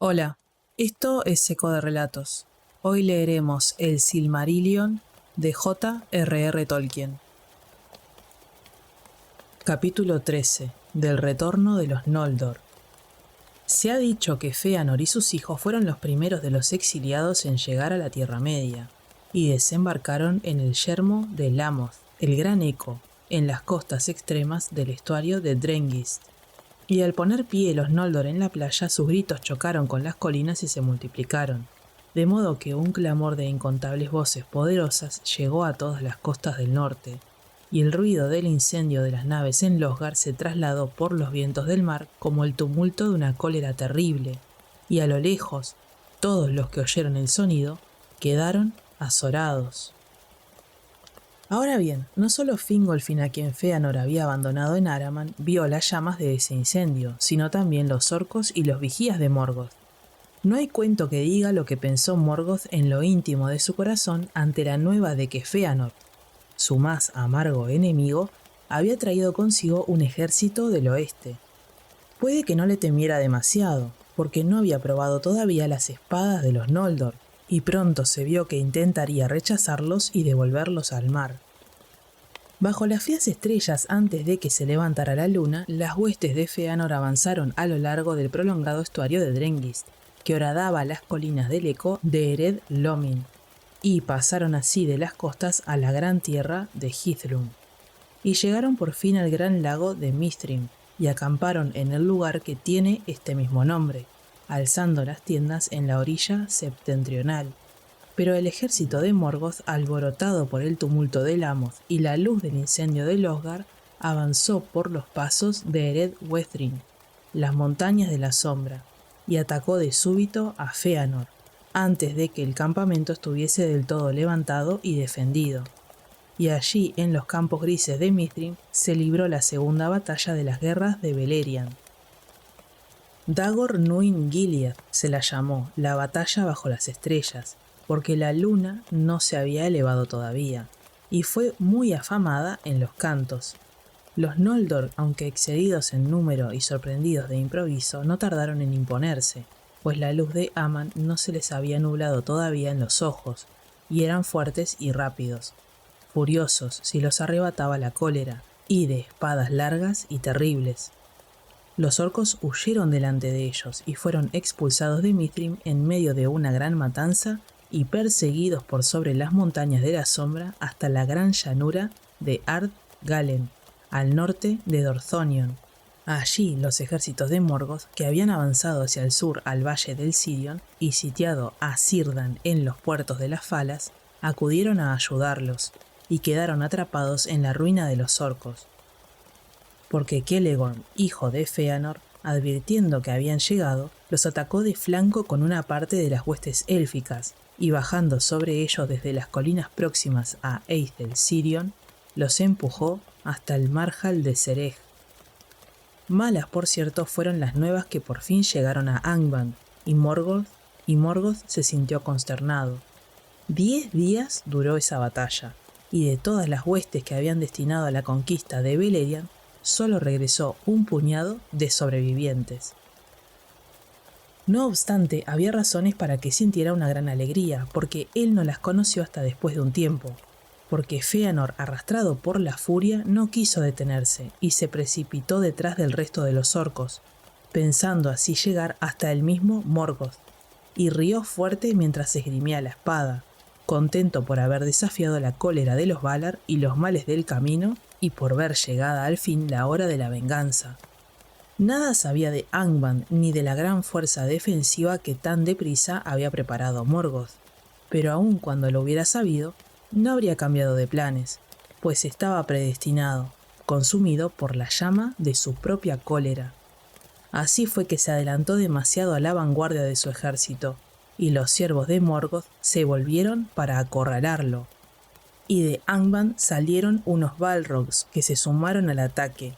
Hola, esto es Eco de Relatos. Hoy leeremos El Silmarillion de J.R.R. Tolkien. Capítulo 13. Del retorno de los Noldor. Se ha dicho que Fëanor y sus hijos fueron los primeros de los exiliados en llegar a la Tierra Media, y desembarcaron en el yermo de Lamoth, el Gran Eco, en las costas extremas del estuario de Drengist. Y al poner pie los Noldor en la playa, sus gritos chocaron con las colinas y se multiplicaron, de modo que un clamor de incontables voces poderosas llegó a todas las costas del norte, y el ruido del incendio de las naves en Losgard se trasladó por los vientos del mar como el tumulto de una cólera terrible, y a lo lejos, todos los que oyeron el sonido quedaron azorados. Ahora bien, no solo Fingolfin, a quien Fëanor había abandonado en Araman, vio las llamas de ese incendio, sino también los orcos y los vigías de Morgoth. No hay cuento que diga lo que pensó Morgoth en lo íntimo de su corazón ante la nueva de que Fëanor, su más amargo enemigo, había traído consigo un ejército del oeste. Puede que no le temiera demasiado, porque no había probado todavía las espadas de los Noldor, y pronto se vio que intentaría rechazarlos y devolverlos al mar. Bajo las frías estrellas, antes de que se levantara la luna, las huestes de Fëanor avanzaron a lo largo del prolongado estuario de Drengist, que horadaba las colinas del Eco de Ered Lomin, y pasaron así de las costas a la gran tierra de Hithlum, y llegaron por fin al gran lago de Mistrim, y acamparon en el lugar que tiene este mismo nombre, alzando las tiendas en la orilla septentrional. Pero el ejército de Morgoth, alborotado por el tumulto de Lamoth y la luz del incendio de Losgard, avanzó por los pasos de Ered Wethrin, las montañas de la sombra, y atacó de súbito a Fëanor, antes de que el campamento estuviese del todo levantado y defendido. Y allí, en los campos grises de Mithrin, se libró la segunda batalla de las guerras de Beleriand. Dagor Nuin Gilead se la llamó la batalla bajo las estrellas, porque la luna no se había elevado todavía, y fue muy afamada en los cantos. Los Noldor, aunque excedidos en número y sorprendidos de improviso, no tardaron en imponerse, pues la luz de Aman no se les había nublado todavía en los ojos, y eran fuertes y rápidos, furiosos si los arrebataba la cólera, y de espadas largas y terribles. Los orcos huyeron delante de ellos y fueron expulsados de Mithrim en medio de una gran matanza y perseguidos por sobre las montañas de la sombra hasta la gran llanura de Ard Galen, al norte de Dorthonion. Allí los ejércitos de Morgoth, que habían avanzado hacia el sur al valle del Sirion y sitiado a Círdan en los puertos de las Falas, acudieron a ayudarlos y quedaron atrapados en la ruina de los orcos. Porque Celegorm, hijo de Fëanor, advirtiendo que habían llegado, los atacó de flanco con una parte de las huestes élficas, y bajando sobre ellos desde las colinas próximas a Eithel Sirion, los empujó hasta el marjal de Cereg. Malas, por cierto, fueron las nuevas que por fin llegaron a Angband, y Morgoth se sintió consternado. 10 días duró esa batalla, y de todas las huestes que habían destinado a la conquista de Beleriand, solo regresó un puñado de sobrevivientes. No obstante, había razones para que sintiera una gran alegría, porque él no las conoció hasta después de un tiempo, porque Fëanor, arrastrado por la furia, no quiso detenerse y se precipitó detrás del resto de los orcos, pensando así llegar hasta el mismo Morgoth, y rió fuerte mientras esgrimía la espada, contento por haber desafiado la cólera de los Valar y los males del camino, y por ver llegada al fin la hora de la venganza. Nada sabía de Angband ni de la gran fuerza defensiva que tan deprisa había preparado Morgoth, pero aun cuando lo hubiera sabido, no habría cambiado de planes, pues estaba predestinado, consumido por la llama de su propia cólera. Así fue que se adelantó demasiado a la vanguardia de su ejército, y los siervos de Morgoth se volvieron para acorralarlo. Y de Angband salieron unos Balrogs que se sumaron al ataque.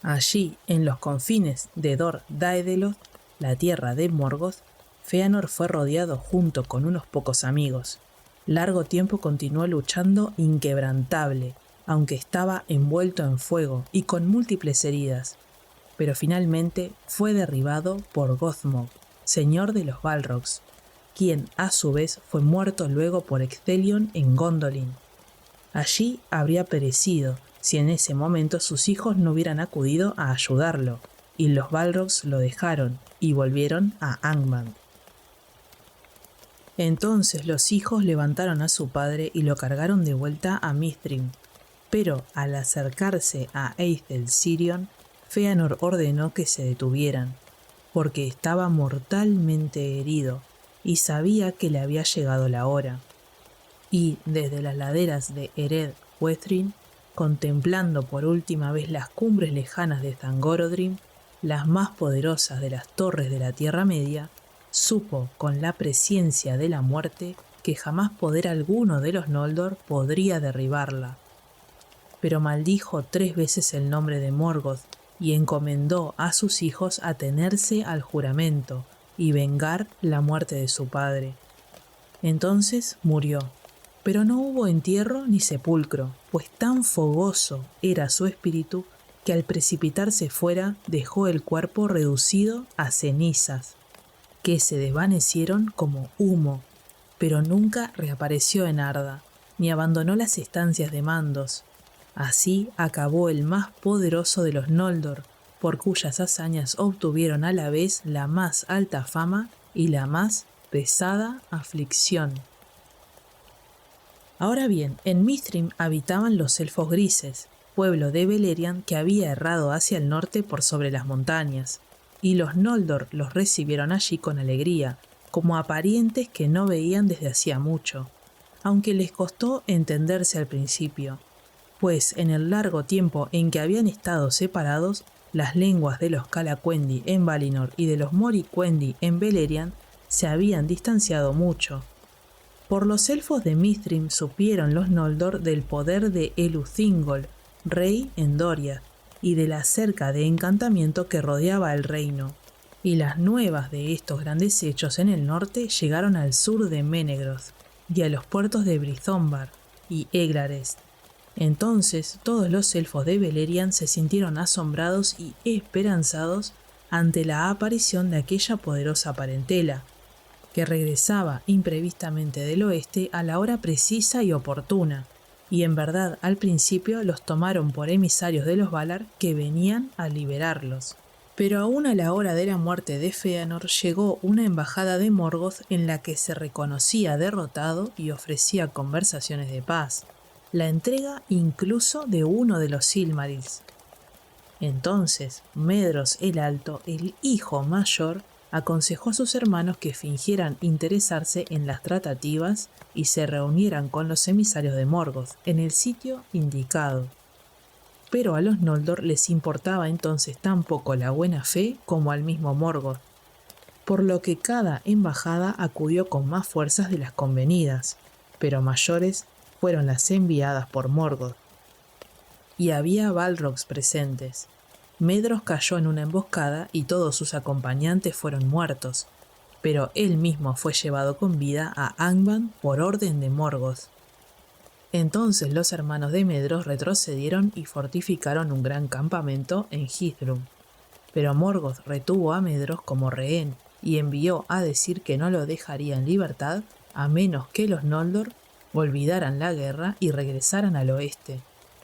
Allí, en los confines de Dor Daedeloth, la tierra de Morgoth, Fëanor fue rodeado junto con unos pocos amigos. Largo tiempo continuó luchando inquebrantable, aunque estaba envuelto en fuego y con múltiples heridas, pero finalmente fue derribado por Gothmog, señor de los Balrogs, quien a su vez fue muerto luego por Ecthelion en Gondolin. Allí habría perecido si en ese momento sus hijos no hubieran acudido a ayudarlo, y los Balrogs lo dejaron y volvieron a Angband. Entonces los hijos levantaron a su padre y lo cargaron de vuelta a Mithrin, pero al acercarse a Eithel Sirion, Fëanor ordenó que se detuvieran, porque estaba mortalmente herido y sabía que le había llegado la hora. Y desde las laderas de Ered Wethrin, contemplando por última vez las cumbres lejanas de Thangorodrim, las más poderosas de las torres de la Tierra Media, supo con la presciencia de la muerte que jamás poder alguno de los Noldor podría derribarla. Pero maldijo 3 veces el nombre de Morgoth y encomendó a sus hijos atenerse al juramento y vengar la muerte de su padre. Entonces murió, pero no hubo entierro ni sepulcro, pues tan fogoso era su espíritu que al precipitarse fuera dejó el cuerpo reducido a cenizas, que se desvanecieron como humo, pero nunca reapareció en Arda, ni abandonó las estancias de mandos. Así acabó el más poderoso de los Noldor, por cuyas hazañas obtuvieron a la vez la más alta fama y la más pesada aflicción. Ahora bien, en Mithrin habitaban los elfos grises, pueblo de Beleriand que había errado hacia el norte por sobre las montañas, y los Noldor los recibieron allí con alegría, como a parientes que no veían desde hacía mucho, aunque les costó entenderse al principio, pues en el largo tiempo en que habían estado separados, las lenguas de los Calacuendi en Valinor y de los Moricuendi en Beleriand se habían distanciado mucho. Por los elfos de Mithrin supieron los Noldor del poder de Eluthingol, rey en Doriath, y de la cerca de encantamiento que rodeaba el reino, y las nuevas de estos grandes hechos en el norte llegaron al sur de Menegroth, y a los puertos de Brythombar y Eglarest. Entonces todos los elfos de Beleriand se sintieron asombrados y esperanzados ante la aparición de aquella poderosa parentela, que regresaba imprevistamente del oeste a la hora precisa y oportuna, y en verdad al principio los tomaron por emisarios de los Valar que venían a liberarlos. Pero aún a la hora de la muerte de Fëanor llegó una embajada de Morgoth en la que se reconocía derrotado y ofrecía conversaciones de paz, la entrega incluso de uno de los Silmarils. Entonces Medros el Alto, el hijo mayor, aconsejó a sus hermanos que fingieran interesarse en las tratativas y se reunieran con los emisarios de Morgoth en el sitio indicado. Pero a los Noldor les importaba entonces tan poco la buena fe como al mismo Morgoth, por lo que cada embajada acudió con más fuerzas de las convenidas, pero mayores fueron las enviadas por Morgoth. Y había Balrogs presentes. Medros cayó en una emboscada y todos sus acompañantes fueron muertos, pero él mismo fue llevado con vida a Angband por orden de Morgoth. Entonces los hermanos de Medros retrocedieron y fortificaron un gran campamento en Hithrun, pero Morgoth retuvo a Medros como rehén y envió a decir que no lo dejaría en libertad a menos que los Noldor olvidaran la guerra y regresaran al oeste,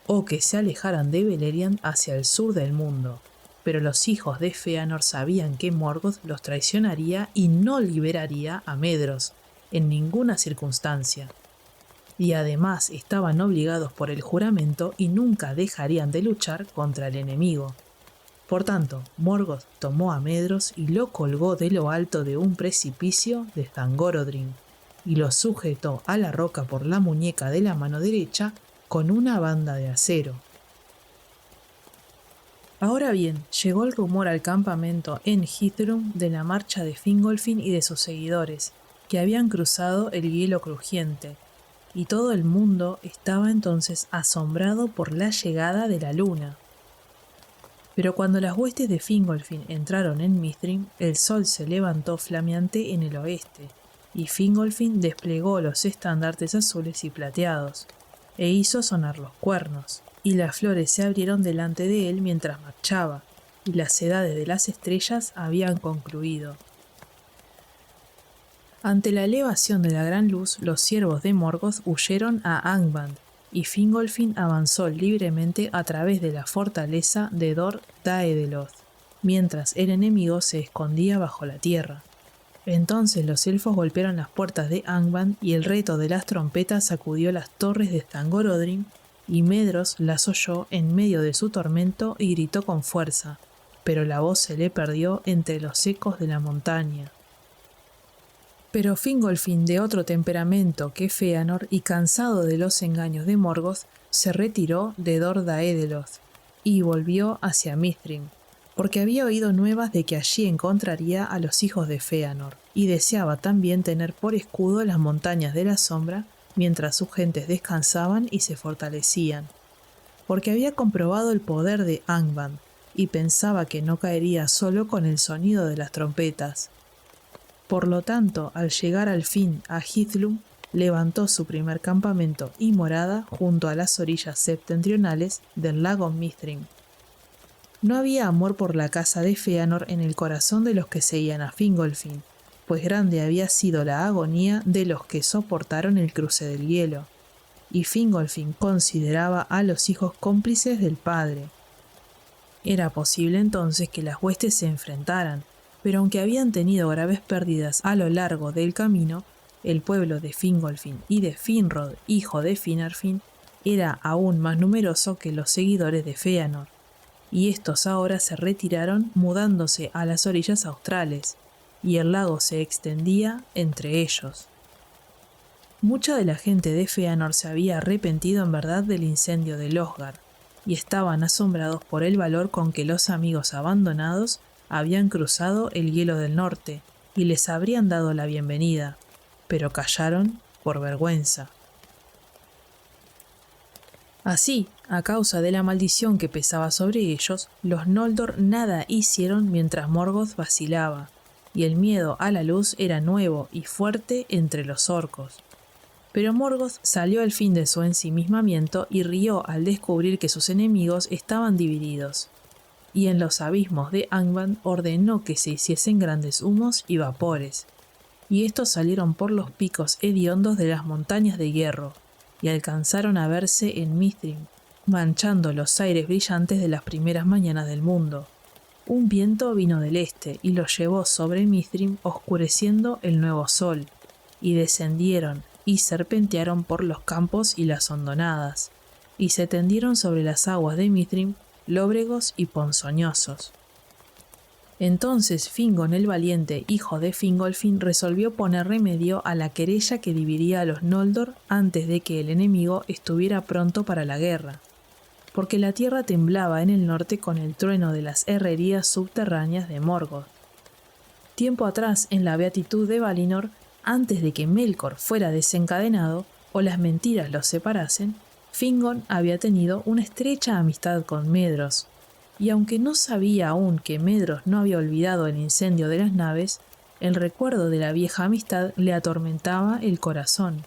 o que se alejaran de Beleriand hacia el sur del mundo. Pero los hijos de Fëanor sabían que Morgoth los traicionaría y no liberaría a Medros en ninguna circunstancia. Y además estaban obligados por el juramento y nunca dejarían de luchar contra el enemigo. Por tanto, Morgoth tomó a Medros y lo colgó de lo alto de un precipicio de Thangorodrim, y lo sujetó a la roca por la muñeca de la mano derecha con una banda de acero. Ahora bien, llegó el rumor al campamento en Hithrun de la marcha de Fingolfin y de sus seguidores, que habían cruzado el hielo crujiente, y todo el mundo estaba entonces asombrado por la llegada de la luna. Pero cuando las huestes de Fingolfin entraron en Mithrin, el sol se levantó flameante en el oeste, y Fingolfin desplegó los estandartes azules y plateados, e hizo sonar los cuernos, y las flores se abrieron delante de él mientras marchaba, y las edades de las estrellas habían concluido. Ante la elevación de la gran luz, los siervos de Morgoth huyeron a Angband, y Fingolfin avanzó libremente a través de la fortaleza de Dor Daedeloth, mientras el enemigo se escondía bajo la tierra. Entonces los elfos golpearon las puertas de Angband y el reto de las trompetas sacudió las torres de Thangorodrim, y Medros las oyó en medio de su tormento y gritó con fuerza, pero la voz se le perdió entre los ecos de la montaña. Pero Fingolfin, de otro temperamento que Fëanor y cansado de los engaños de Morgoth, se retiró de Dor Daedeloth y volvió hacia Mithrim, porque había oído nuevas de que allí encontraría a los hijos de Fëanor, y deseaba también tener por escudo las montañas de la sombra mientras sus gentes descansaban y se fortalecían, porque había comprobado el poder de Angband y pensaba que no caería solo con el sonido de las trompetas. Por lo tanto, al llegar al fin a Hithlum, levantó su primer campamento y morada junto a las orillas septentrionales del lago Mithrim. No había amor por la casa de Fëanor en el corazón de los que seguían a Fingolfin, pues grande había sido la agonía de los que soportaron el cruce del hielo, y Fingolfin consideraba a los hijos cómplices del padre. Era posible entonces que las huestes se enfrentaran, pero aunque habían tenido graves pérdidas a lo largo del camino, el pueblo de Fingolfin y de Finrod, hijo de Finarfin, era aún más numeroso que los seguidores de Fëanor, y estos ahora se retiraron mudándose a las orillas australes, y el lago se extendía entre ellos. Mucha de la gente de Fëanor se había arrepentido en verdad del incendio de Losgard, y estaban asombrados por el valor con que los amigos abandonados habían cruzado el hielo del norte y les habrían dado la bienvenida, pero callaron por vergüenza. Así, a causa de la maldición que pesaba sobre ellos, los Noldor nada hicieron mientras Morgoth vacilaba, y el miedo a la luz era nuevo y fuerte entre los orcos. Pero Morgoth salió al fin de su ensimismamiento y rió al descubrir que sus enemigos estaban divididos, y en los abismos de Angband ordenó que se hiciesen grandes humos y vapores, y estos salieron por los picos hediondos de las montañas de hierro, y alcanzaron a verse en Mithrim, manchando los aires brillantes de las primeras mañanas del mundo. Un viento vino del este y los llevó sobre Mithrim, oscureciendo el nuevo sol, y descendieron y serpentearon por los campos y las hondonadas, y se tendieron sobre las aguas de Mithrim, lóbregos y ponzoñosos. Entonces Fingon el valiente, hijo de Fingolfin, resolvió poner remedio a la querella que dividía a los Noldor antes de que el enemigo estuviera pronto para la guerra, porque la tierra temblaba en el norte con el trueno de las herrerías subterráneas de Morgoth. Tiempo atrás, en la beatitud de Valinor, antes de que Melkor fuera desencadenado o las mentiras los separasen, Fingon había tenido una estrecha amistad con Medros, y aunque no sabía aún que Medros no había olvidado el incendio de las naves, el recuerdo de la vieja amistad le atormentaba el corazón.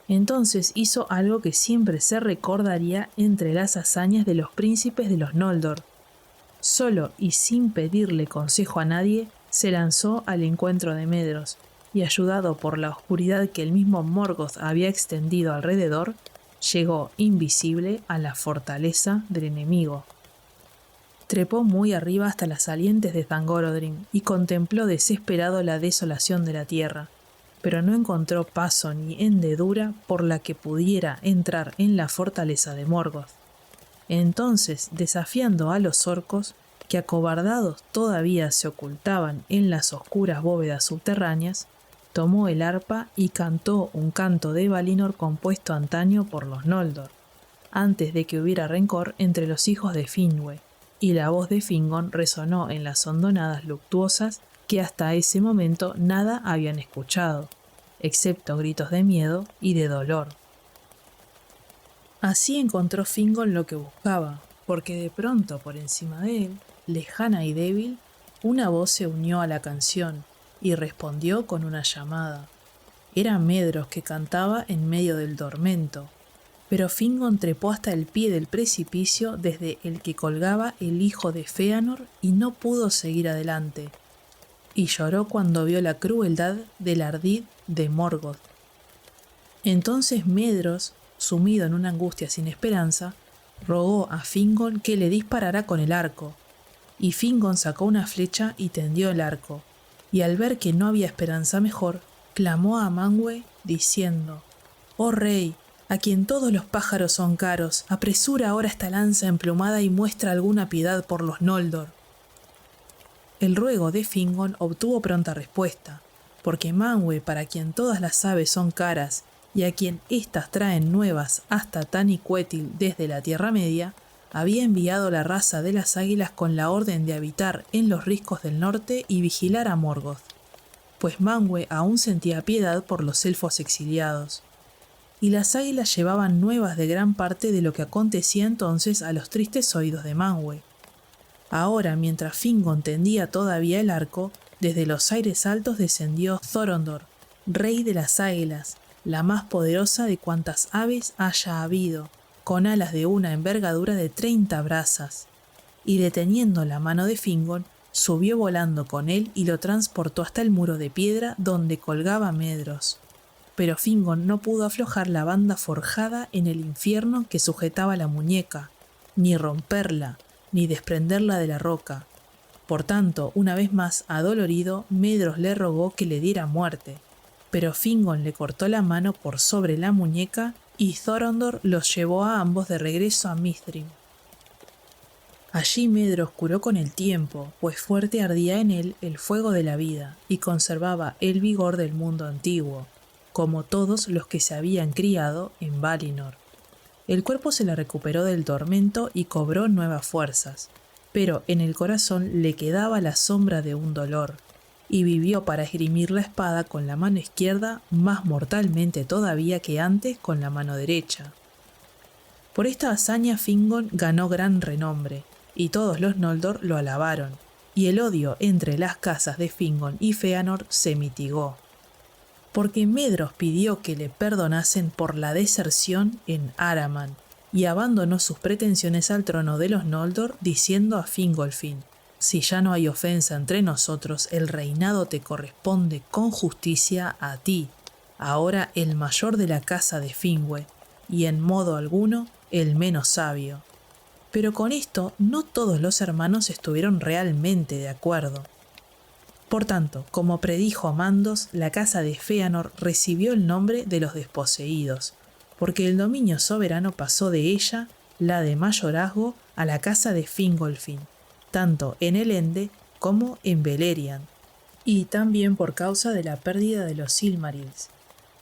Entonces hizo algo que siempre se recordaría entre las hazañas de los príncipes de los Noldor. Solo y sin pedirle consejo a nadie, se lanzó al encuentro de Medros, y ayudado por la oscuridad que el mismo Morgoth había extendido alrededor, llegó invisible a la fortaleza del enemigo. Trepó muy arriba hasta las salientes de Thangorodrim y contempló desesperado la desolación de la tierra, pero no encontró paso ni hendedura por la que pudiera entrar en la fortaleza de Morgoth. Entonces, desafiando a los orcos, que acobardados todavía se ocultaban en las oscuras bóvedas subterráneas, tomó el arpa y cantó un canto de Valinor compuesto antaño por los Noldor, antes de que hubiera rencor entre los hijos de Finwë, y la voz de Fingon resonó en las hondonadas luctuosas que hasta ese momento nada habían escuchado, excepto gritos de miedo y de dolor. Así encontró Fingon lo que buscaba, porque de pronto por encima de él, lejana y débil, una voz se unió a la canción y respondió con una llamada. Era Medros que cantaba en medio del tormento, pero Fingon trepó hasta el pie del precipicio desde el que colgaba el hijo de Fëanor y no pudo seguir adelante. y lloró cuando vio la crueldad del ardid de Morgoth. Entonces Medros, sumido en una angustia sin esperanza, rogó a Fingon que le disparara con el arco, y Fingon sacó una flecha y tendió el arco, y al ver que no había esperanza mejor, clamó a Manwë diciendo: «Oh rey, a quien todos los pájaros son caros, apresura ahora esta lanza emplumada y muestra alguna piedad por los Noldor». El ruego de Fingon obtuvo pronta respuesta, porque Manwë, para quien todas las aves son caras y a quien éstas traen nuevas hasta Taniquetil desde la Tierra Media, había enviado la raza de las águilas con la orden de habitar en los riscos del norte y vigilar a Morgoth, pues Manwë aún sentía piedad por los elfos exiliados. Y las águilas llevaban nuevas de gran parte de lo que acontecía entonces a los tristes oídos de Manwë. Ahora, mientras Fingon tendía todavía el arco, desde los aires altos descendió Thorondor, rey de las águilas, la más poderosa de cuantas aves haya habido, con alas de una envergadura de 30 brazas, y deteniendo la mano de Fingon, subió volando con él y lo transportó hasta el muro de piedra donde colgaba Medros. Pero Fingon no pudo aflojar la banda forjada en el infierno que sujetaba la muñeca, ni romperla, ni desprenderla de la roca. Por tanto, una vez más adolorido, Medros le rogó que le diera muerte, pero Fingon le cortó la mano por sobre la muñeca y Thorondor los llevó a ambos de regreso a Mithrin. Allí Medros curó con el tiempo, pues fuerte ardía en él el fuego de la vida y conservaba el vigor del mundo antiguo, como todos los que se habían criado en Valinor. El cuerpo se le recuperó del tormento y cobró nuevas fuerzas, pero en el corazón le quedaba la sombra de un dolor, y vivió para esgrimir la espada con la mano izquierda más mortalmente todavía que antes con la mano derecha. Por esta hazaña Fingon ganó gran renombre, y todos los Noldor lo alabaron, y el odio entre las casas de Fingon y Fëanor se mitigó, porque Medros pidió que le perdonasen por la deserción en Araman, y abandonó sus pretensiones al trono de los Noldor diciendo a Fingolfin: «Si ya no hay ofensa entre nosotros, el reinado te corresponde con justicia a ti, ahora el mayor de la casa de Finwë, y en modo alguno el menos sabio». Pero con esto no todos los hermanos estuvieron realmente de acuerdo. Por tanto, como predijo Mandos, la casa de Fëanor recibió el nombre de los desposeídos, porque el dominio soberano pasó de ella, la de mayorazgo, a la casa de Fingolfin, tanto en Elende como en Beleriand, y también por causa de la pérdida de los Silmarils.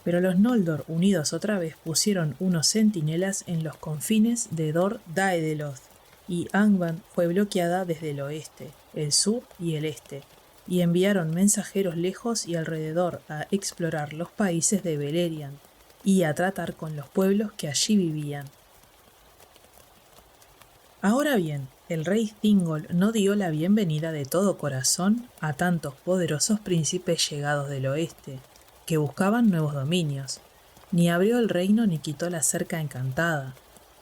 Pero los Noldor, unidos otra vez, pusieron unos centinelas en los confines de Dor Daedeloth, y Angband fue bloqueada desde el oeste, el sur y el este, y enviaron mensajeros lejos y alrededor a explorar los países de Beleriand y a tratar con los pueblos que allí vivían. Ahora bien, el rey Thingol no dio la bienvenida de todo corazón a tantos poderosos príncipes llegados del oeste, que buscaban nuevos dominios, ni abrió el reino ni quitó la cerca encantada,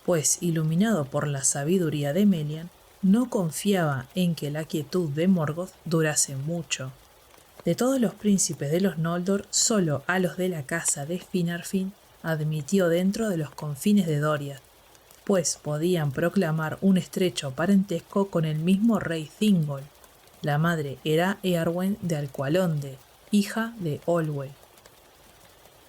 pues, iluminado por la sabiduría de Melian, no confiaba en que la quietud de Morgoth durase mucho. De todos los príncipes de los Noldor, solo a los de la casa de Finarfin admitió dentro de los confines de Doriath, pues podían proclamar un estrecho parentesco con el mismo rey Thingol. La madre era Eärwen de Alqualondë, hija de Olwë.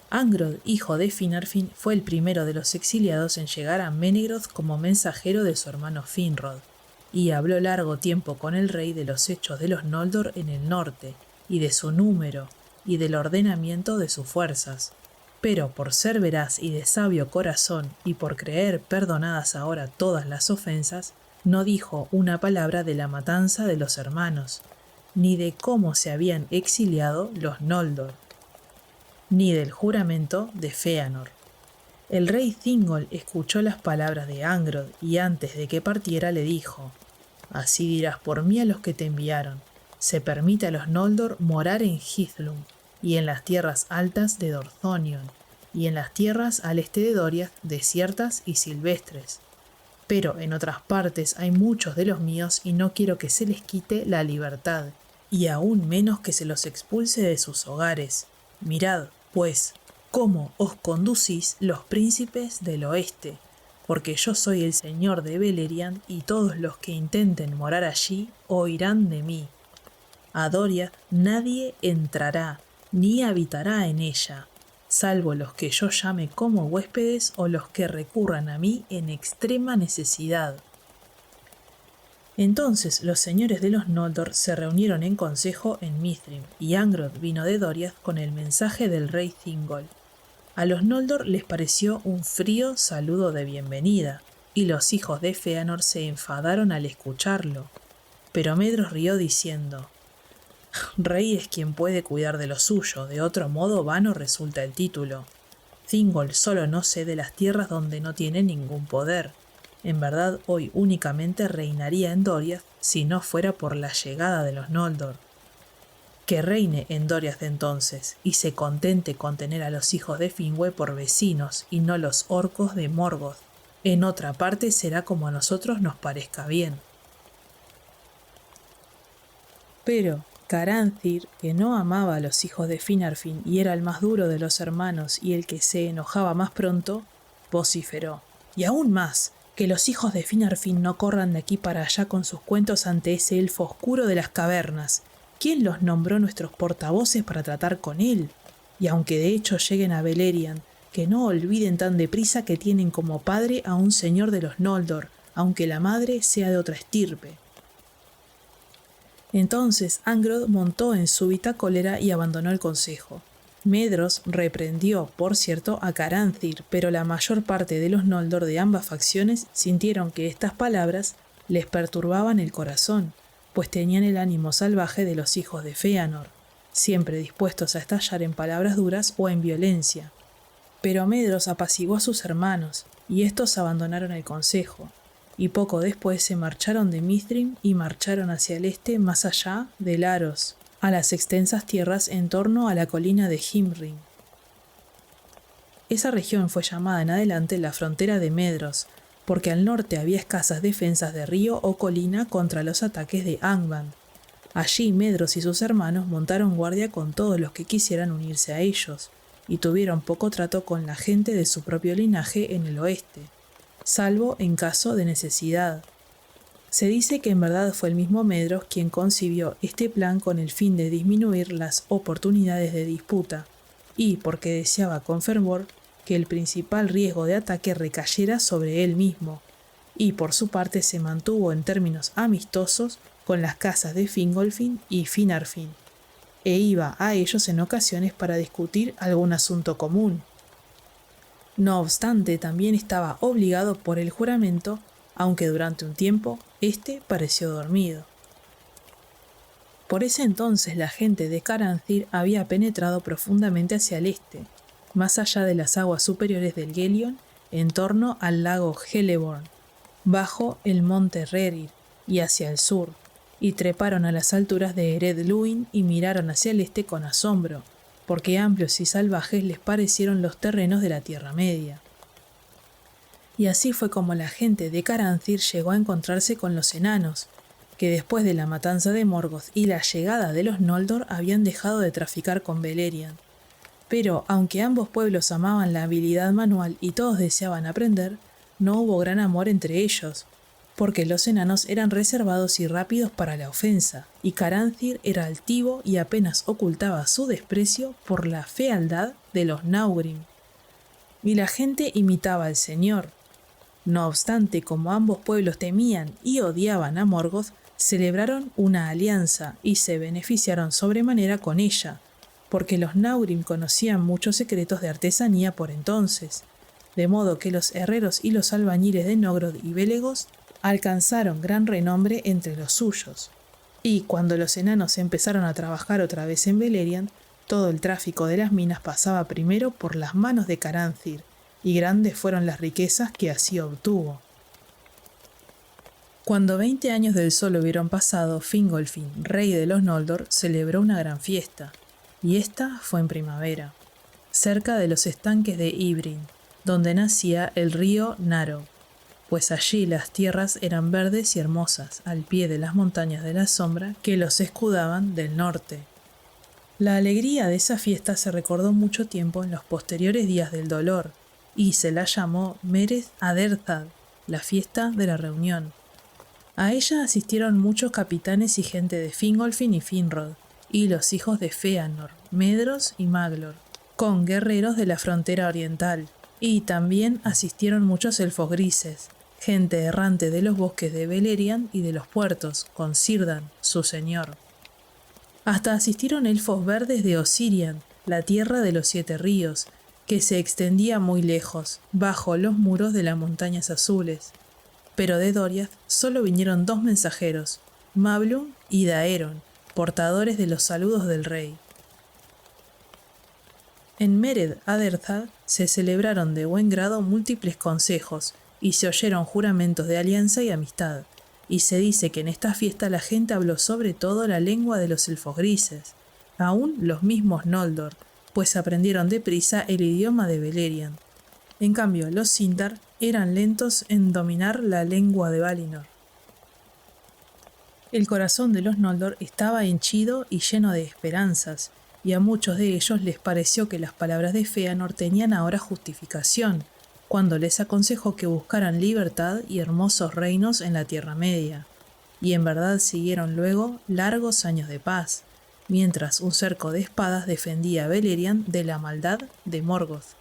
Angrod, hijo de Finarfin, fue el primero de los exiliados en llegar a Menegroth como mensajero de su hermano Finrod, y habló largo tiempo con el rey de los hechos de los Noldor en el norte, y de su número, y del ordenamiento de sus fuerzas. Pero por ser veraz y de sabio corazón, y por creer perdonadas ahora todas las ofensas, no dijo una palabra de la matanza de los hermanos, ni de cómo se habían exiliado los Noldor, ni del juramento de Fëanor. El rey Thingol escuchó las palabras de Angrod, y antes de que partiera le dijo: «Así dirás por mí a los que te enviaron. Se permite a los Noldor morar en Hithlum, y en las tierras altas de Dorthonion, y en las tierras al este de Doriath, desiertas y silvestres. Pero en otras partes hay muchos de los míos y no quiero que se les quite la libertad, y aún menos que se los expulse de sus hogares. Mirad, pues, cómo os conducís los príncipes del oeste, porque yo soy el señor de Beleriand y todos los que intenten morar allí oirán de mí. A Doriath nadie entrará ni habitará en ella, salvo los que yo llame como huéspedes o los que recurran a mí en extrema necesidad. Entonces los señores de los Noldor se reunieron en consejo en Mithrin, y Angrod vino de Doriath con el mensaje del rey Thingol. A los Noldor les pareció un frío saludo de bienvenida, y los hijos de Fëanor se enfadaron al escucharlo. Pero Medros rió diciendo: Rey es quien puede cuidar de lo suyo, de otro modo vano resulta el título. Thingol solo no cede las tierras donde no tiene ningún poder. En verdad hoy únicamente reinaría en Doriath si no fuera por la llegada de los Noldor. Que reine en Doriath entonces, y se contente con tener a los hijos de Finwë por vecinos y no los orcos de Morgoth. En otra parte será como a nosotros nos parezca bien. Pero Caranthir, que no amaba a los hijos de Finarfin y era el más duro de los hermanos y el que se enojaba más pronto, vociferó: Y aún más, que los hijos de Finarfin no corran de aquí para allá con sus cuentos ante ese elfo oscuro de las cavernas. ¿Quién los nombró nuestros portavoces para tratar con él? Y aunque de hecho lleguen a Beleriand, que no olviden tan deprisa que tienen como padre a un señor de los Noldor, aunque la madre sea de otra estirpe. Entonces Angrod montó en súbita cólera y abandonó el consejo. Medros reprendió, por cierto, a Caranthir, pero la mayor parte de los Noldor de ambas facciones sintieron que estas palabras les perturbaban el corazón, pues tenían el ánimo salvaje de los hijos de Fëanor, siempre dispuestos a estallar en palabras duras o en violencia. Pero Medros apaciguó a sus hermanos, y estos abandonaron el consejo, y poco después se marcharon de Mithrin y marcharon hacia el este más allá de Laros, a las extensas tierras en torno a la colina de Himrin. Esa región fue llamada en adelante la frontera de Medros, porque al norte había escasas defensas de río o colina contra los ataques de Angband. Allí Medros y sus hermanos montaron guardia con todos los que quisieran unirse a ellos, y tuvieron poco trato con la gente de su propio linaje en el oeste, salvo en caso de necesidad. Se dice que en verdad fue el mismo Medros quien concibió este plan con el fin de disminuir las oportunidades de disputa, y porque deseaba con fervor que el principal riesgo de ataque recayera sobre él mismo, y por su parte se mantuvo en términos amistosos con las casas de Fingolfin y Finarfin, e iba a ellos en ocasiones para discutir algún asunto común. No obstante, también estaba obligado por el juramento, aunque durante un tiempo éste pareció dormido. Por ese entonces la gente de Caranthir había penetrado profundamente hacia el este, más allá de las aguas superiores del Gelion, en torno al lago Heleborn, bajo el monte Rerir y hacia el sur, y treparon a las alturas de Ered Luin y miraron hacia el este con asombro, porque amplios y salvajes les parecieron los terrenos de la Tierra Media. Y así fue como la gente de Caranthir llegó a encontrarse con los enanos, que después de la matanza de Morgoth y la llegada de los Noldor habían dejado de traficar con Beleriand. Pero, aunque ambos pueblos amaban la habilidad manual y todos deseaban aprender, no hubo gran amor entre ellos, porque los enanos eran reservados y rápidos para la ofensa, y Caranthir era altivo y apenas ocultaba su desprecio por la fealdad de los Naugrim. Y la gente imitaba al señor. No obstante, como ambos pueblos temían y odiaban a Morgoth, celebraron una alianza y se beneficiaron sobremanera con ella, porque los Naugrim conocían muchos secretos de artesanía por entonces, de modo que los herreros y los albañiles de Nogrod y Belegos alcanzaron gran renombre entre los suyos. Y cuando los enanos empezaron a trabajar otra vez en Beleriand, todo el tráfico de las minas pasaba primero por las manos de Caranthir, y grandes fueron las riquezas que así obtuvo. Cuando 20 años del sol hubieron pasado, Fingolfin, rey de los Noldor, celebró una gran fiesta, y esta fue en primavera, cerca de los estanques de Ybrin, donde nacía el río Narog. pues allí las tierras eran verdes y hermosas, al pie de las montañas de la sombra que los escudaban del norte. La alegría de esa fiesta se recordó mucho tiempo en los posteriores días del dolor, y se la llamó Mered Aderthad, la fiesta de la reunión. A ella asistieron muchos capitanes y gente de Fingolfin y Finrod, y los hijos de Feanor, Medros y Maglor, con guerreros de la frontera oriental, y también asistieron muchos elfos grises, gente errante de los bosques de Beleriand y de los puertos, con Círdan, su señor. Hasta asistieron elfos verdes de Osirian, la tierra de los 7 ríos, que se extendía muy lejos, bajo los muros de las montañas azules. Pero de Doriath solo vinieron 2 mensajeros, Mablung y Daeron, portadores de los saludos del rey. En Mered Aderthad se celebraron de buen grado múltiples consejos y se oyeron juramentos de alianza y amistad, y se dice que en esta fiesta la gente habló sobre todo la lengua de los elfos grises, aún los mismos Noldor, pues aprendieron deprisa el idioma de Beleriand. En cambio, los Sindar eran lentos en dominar la lengua de Valinor. El corazón de los Noldor estaba henchido y lleno de esperanzas, y a muchos de ellos les pareció que las palabras de Feanor tenían ahora justificación, cuando les aconsejó que buscaran libertad y hermosos reinos en la Tierra Media. Y en verdad siguieron luego largos años de paz, mientras un cerco de espadas defendía a Beleriand de la maldad de Morgoth,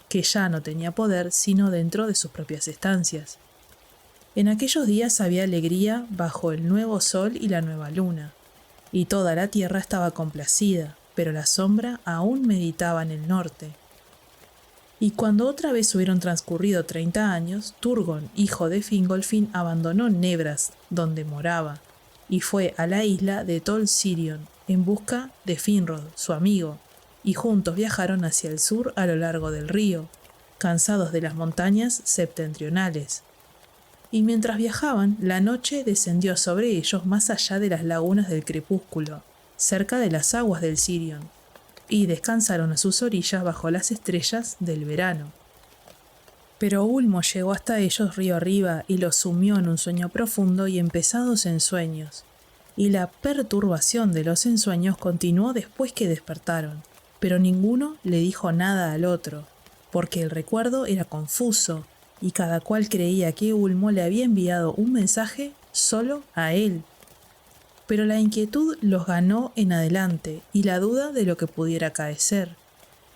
que ya no tenía poder sino dentro de sus propias estancias. En aquellos días había alegría bajo el nuevo sol y la nueva luna, y toda la tierra estaba complacida, pero la sombra aún meditaba en el norte. Y cuando otra vez hubieron transcurrido 30 años, Turgon, hijo de Fingolfin, abandonó Nebras, donde moraba, y fue a la isla de Tol Sirion, en busca de Finrod, su amigo, y juntos viajaron hacia el sur a lo largo del río, cansados de las montañas septentrionales. Y mientras viajaban, la noche descendió sobre ellos más allá de las lagunas del crepúsculo, cerca de las aguas del Sirion, y descansaron a sus orillas bajo las estrellas del verano. Pero Ulmo llegó hasta ellos río arriba y los sumió en un sueño profundo y en pesados ensueños, y la perturbación de los ensueños continuó después que despertaron, pero ninguno le dijo nada al otro, porque el recuerdo era confuso, y cada cual creía que Ulmo le había enviado un mensaje solo a él. Pero la inquietud los ganó en adelante y la duda de lo que pudiera acaecer,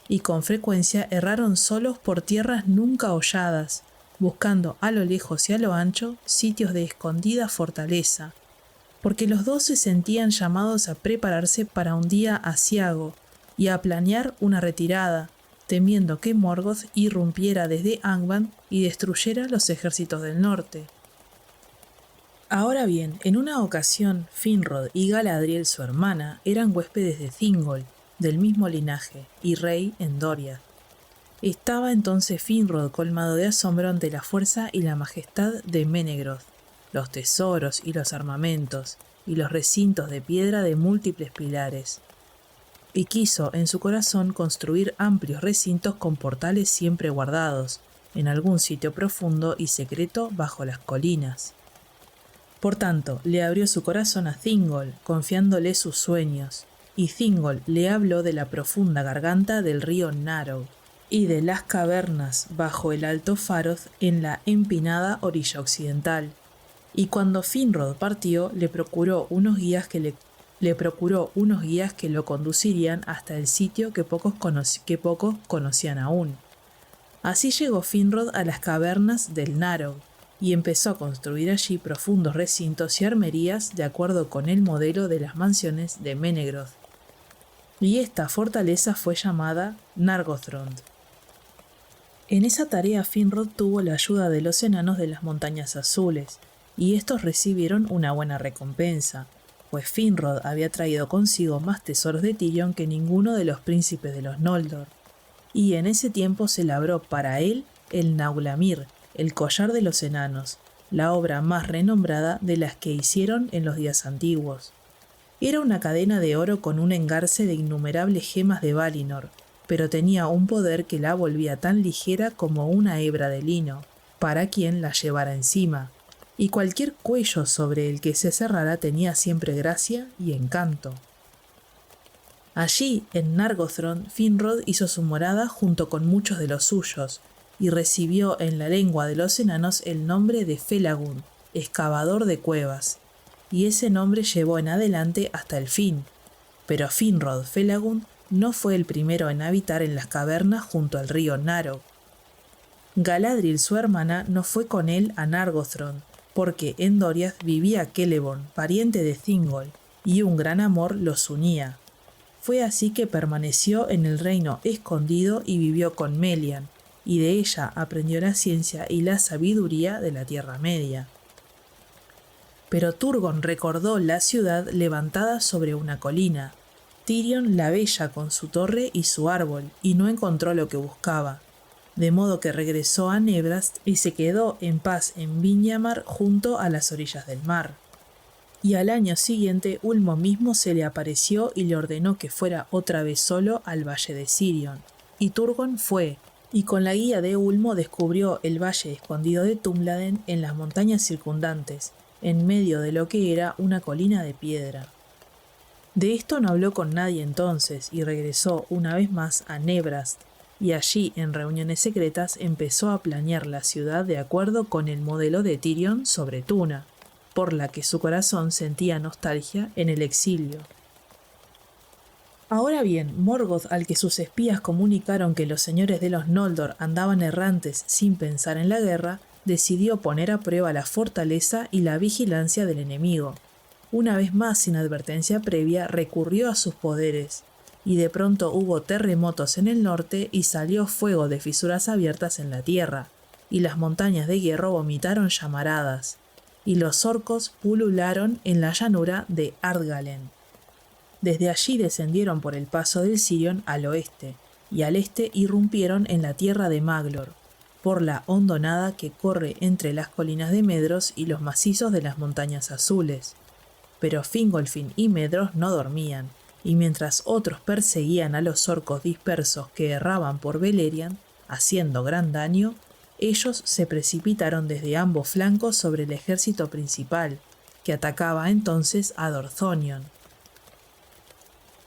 y con frecuencia erraron solos por tierras nunca holladas, buscando a lo lejos y a lo ancho sitios de escondida fortaleza, porque los 2 se sentían llamados a prepararse para un día aciago y a planear una retirada, temiendo que Morgoth irrumpiera desde Angband y destruyera los ejércitos del norte. Ahora bien, en una ocasión, Finrod y Galadriel, su hermana, eran huéspedes de Thingol, del mismo linaje, y rey en Doriath. Estaba entonces Finrod colmado de asombro ante la fuerza y la majestad de Menegroth, los tesoros y los armamentos, y los recintos de piedra de múltiples pilares. Y quiso en su corazón construir amplios recintos con portales siempre guardados, en algún sitio profundo y secreto bajo las colinas. Por tanto, le abrió su corazón a Thingol, confiándole sus sueños, y Thingol le habló de la profunda garganta del río Narrow, y de las cavernas bajo el alto Faroth en la empinada orilla occidental. Y cuando Finrod partió, le procuró unos guías que lo conducirían hasta el sitio que pocos conocían aún. Así llegó Finrod a las cavernas del Narrow, y empezó a construir allí profundos recintos y armerías de acuerdo con el modelo de las mansiones de Menegroth. Y esta fortaleza fue llamada Nargothrond. En esa tarea Finrod tuvo la ayuda de los enanos de las montañas azules, y estos recibieron una buena recompensa, pues Finrod había traído consigo más tesoros de Tirion que ninguno de los príncipes de los Noldor, y en ese tiempo se labró para él el Naulamir, el collar de los enanos, la obra más renombrada de las que hicieron en los días antiguos. Era una cadena de oro con un engarce de innumerables gemas de Valinor, pero tenía un poder que la volvía tan ligera como una hebra de lino, para quien la llevara encima, y cualquier cuello sobre el que se cerrara tenía siempre gracia y encanto. Allí, en Nargothrond, Finrod hizo su morada junto con muchos de los suyos, y recibió en la lengua de los enanos el nombre de Felagund, excavador de cuevas, y ese nombre llevó en adelante hasta el fin. Pero Finrod Felagund no fue el primero en habitar en las cavernas junto al río Narog. Galadriel, su hermana, no fue con él a Nargothrond, porque en Doriath vivía Celeborn, pariente de Thingol, y un gran amor los unía. Fue así que permaneció en el reino escondido y vivió con Melian, y de ella aprendió la ciencia y la sabiduría de la Tierra Media. Pero Turgon recordó la ciudad levantada sobre una colina, Tirion la bella con su torre y su árbol, y no encontró lo que buscaba, de modo que regresó a Nebrast y se quedó en paz en Vinyamar junto a las orillas del mar. Y al año siguiente Ulmo mismo se le apareció y le ordenó que fuera otra vez solo al valle de Sirion, y Turgon fue, y con la guía de Ulmo descubrió el valle escondido de Tumladen en las montañas circundantes, en medio de lo que era una colina de piedra. De esto no habló con nadie entonces y regresó una vez más a Nebrast, y allí en reuniones secretas empezó a planear la ciudad de acuerdo con el modelo de Tirion sobre Tuna, por la que su corazón sentía nostalgia en el exilio. Ahora bien, Morgoth, al que sus espías comunicaron que los señores de los Noldor andaban errantes sin pensar en la guerra, decidió poner a prueba la fortaleza y la vigilancia del enemigo. Una vez más, sin advertencia previa, recurrió a sus poderes, y de pronto hubo terremotos en el norte y salió fuego de fisuras abiertas en la tierra, y las montañas de hierro vomitaron llamaradas, y los orcos pulularon en la llanura de Ardgalen. Desde allí descendieron por el paso del Sirion al oeste, y al este irrumpieron en la tierra de Maglor, por la hondonada que corre entre las colinas de Medros y los macizos de las montañas azules. Pero Fingolfin y Medros no dormían, y mientras otros perseguían a los orcos dispersos que erraban por Beleriand, haciendo gran daño, ellos se precipitaron desde ambos flancos sobre el ejército principal, que atacaba entonces a Dorthonion.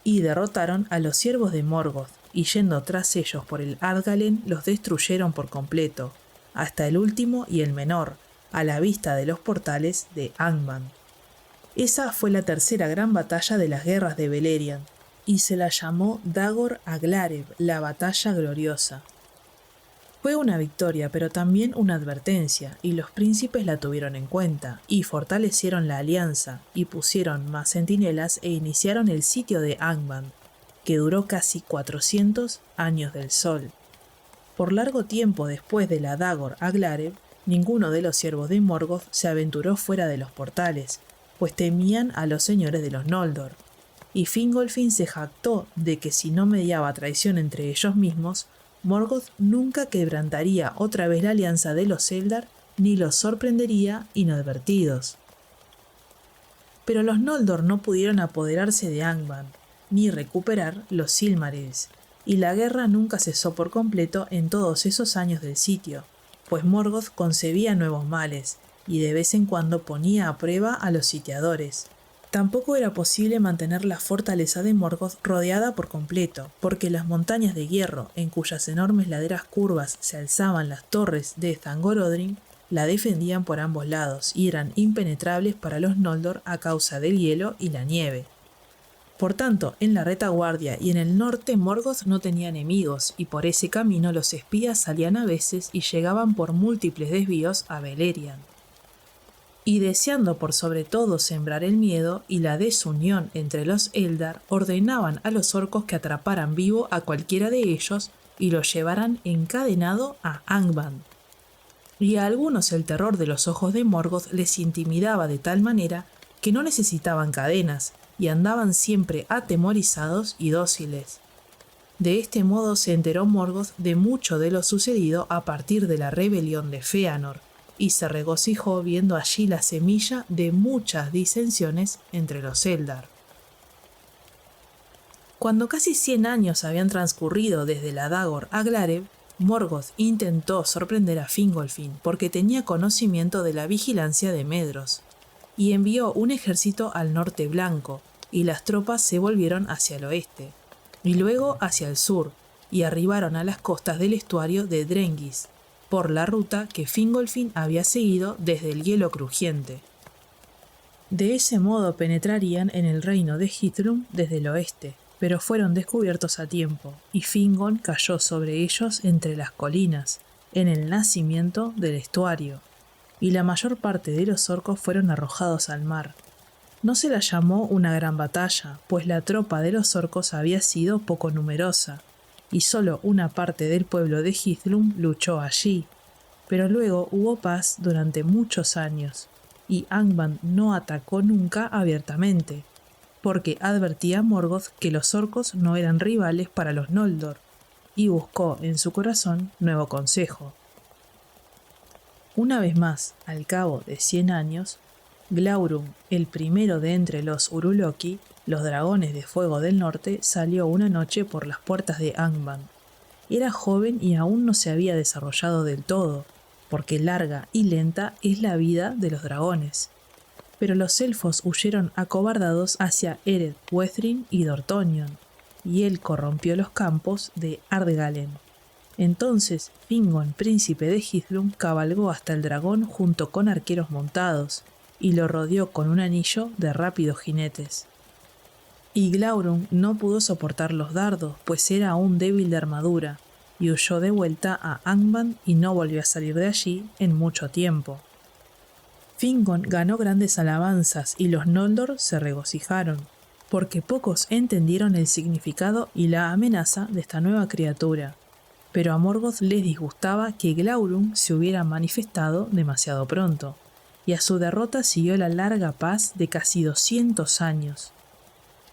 Y derrotaron a los siervos de Morgoth, y yendo tras ellos por el Ardgalen los destruyeron por completo, hasta el último y el menor, a la vista de los portales de Angband. Esa fue la tercera gran batalla de las guerras de Beleriand, y se la llamó Dagor Aglareb, la batalla gloriosa. Fue una victoria, pero también una advertencia, y los príncipes la tuvieron en cuenta, y fortalecieron la alianza, y pusieron más centinelas e iniciaron el sitio de Angband, que duró casi 400 años del sol. Por largo tiempo después de la Dagor Aglareb, ninguno de los siervos de Morgoth se aventuró fuera de los portales, pues temían a los señores de los Noldor, y Fingolfin se jactó de que si no mediaba traición entre ellos mismos, Morgoth nunca quebrantaría otra vez la alianza de los Eldar ni los sorprendería inadvertidos. Pero los Noldor no pudieron apoderarse de Angband, ni recuperar los Silmarils, y la guerra nunca cesó por completo en todos esos años del sitio, pues Morgoth concebía nuevos males, y de vez en cuando ponía a prueba a los sitiadores. Tampoco era posible mantener la fortaleza de Morgoth rodeada por completo, porque las montañas de hierro, en cuyas enormes laderas curvas se alzaban las torres de Thangorodrim, la defendían por ambos lados y eran impenetrables para los Noldor a causa del hielo y la nieve. Por tanto, en la retaguardia y en el norte Morgoth no tenía enemigos, y por ese camino los espías salían a veces y llegaban por múltiples desvíos a Beleriand. Y deseando por sobre todo sembrar el miedo y la desunión entre los Eldar, ordenaban a los orcos que atraparan vivo a cualquiera de ellos y lo llevaran encadenado a Angband. Y a algunos el terror de los ojos de Morgoth les intimidaba de tal manera que no necesitaban cadenas y andaban siempre atemorizados y dóciles. De este modo se enteró Morgoth de mucho de lo sucedido a partir de la rebelión de Fëanor, y se regocijó viendo allí la semilla de muchas disensiones entre los Eldar. Cuando casi 100 años habían transcurrido desde la Dagor Aglareb, Morgoth intentó sorprender a Fingolfin porque tenía conocimiento de la vigilancia de Medros, y envió un ejército al norte blanco, y las tropas se volvieron hacia el oeste, y luego hacia el sur, y arribaron a las costas del estuario de Drengis, por la ruta que Fingolfin había seguido desde el hielo crujiente. De ese modo penetrarían en el reino de Hithrun desde el oeste, pero fueron descubiertos a tiempo, y Fingon cayó sobre ellos entre las colinas, en el nacimiento del estuario, y la mayor parte de los orcos fueron arrojados al mar. No se la llamó una gran batalla, pues la tropa de los orcos había sido poco numerosa, y solo una parte del pueblo de Hithrun luchó allí, pero luego hubo paz durante muchos años, y Angband no atacó nunca abiertamente, porque advertía a Morgoth que los orcos no eran rivales para los Noldor, y buscó en su corazón nuevo consejo. Una vez más, al cabo de 100 años, Glaurung, el primero de entre los Uruloki, los dragones de fuego del norte, salió una noche por las puertas de Angband. Era joven y aún no se había desarrollado del todo, porque larga y lenta es la vida de los dragones. Pero los elfos huyeron acobardados hacia Ered Wethrin y Dortonion, y él corrompió los campos de Ardgalen. Entonces Fingon, príncipe de Hithrun, cabalgó hasta el dragón junto con arqueros montados, y lo rodeó con un anillo de rápidos jinetes. Y Glaurung no pudo soportar los dardos, pues era aún débil de armadura, y huyó de vuelta a Angband y no volvió a salir de allí en mucho tiempo. Fingon ganó grandes alabanzas y los Noldor se regocijaron, porque pocos entendieron el significado y la amenaza de esta nueva criatura, pero a Morgoth les disgustaba que Glaurung se hubiera manifestado demasiado pronto, y a su derrota siguió la larga paz de casi 200 años.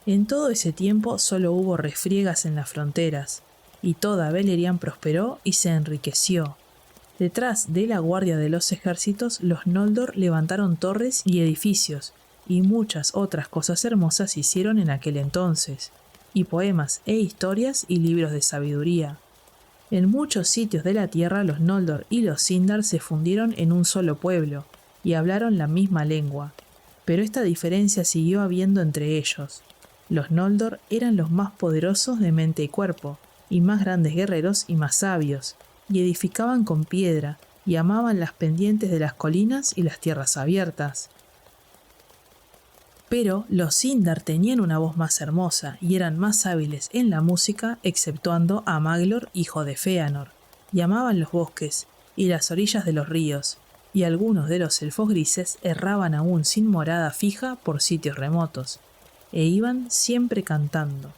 En todo ese tiempo solo hubo refriegas en las fronteras, y toda Beleriand prosperó y se enriqueció. Detrás de la guardia de los ejércitos, los Noldor levantaron torres y edificios, y muchas otras cosas hermosas hicieron en aquel entonces, y poemas e historias y libros de sabiduría. En muchos sitios de la tierra los Noldor y los Sindar se fundieron en un solo pueblo, y hablaron la misma lengua, pero esta diferencia siguió habiendo entre ellos. Los Noldor eran los más poderosos de mente y cuerpo, y más grandes guerreros y más sabios, y edificaban con piedra, y amaban las pendientes de las colinas y las tierras abiertas. Pero los Sindar tenían una voz más hermosa, y eran más hábiles en la música, exceptuando a Maglor, hijo de Fëanor, y amaban los bosques, y las orillas de los ríos, y algunos de los elfos grises erraban aún sin morada fija por sitios remotos, e iban siempre cantando.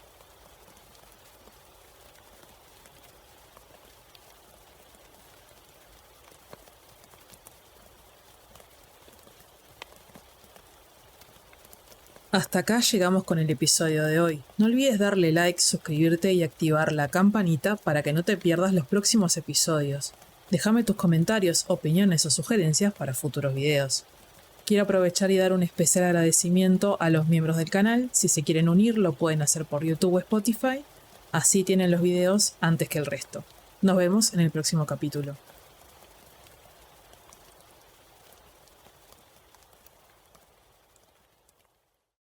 Hasta acá llegamos con el episodio de hoy. No olvides darle like, suscribirte y activar la campanita para que no te pierdas los próximos episodios. Déjame tus comentarios, opiniones o sugerencias para futuros videos. Quiero aprovechar y dar un especial agradecimiento a los miembros del canal. Si se quieren unir lo pueden hacer por YouTube o Spotify. Así tienen los videos antes que el resto. Nos vemos en el próximo capítulo.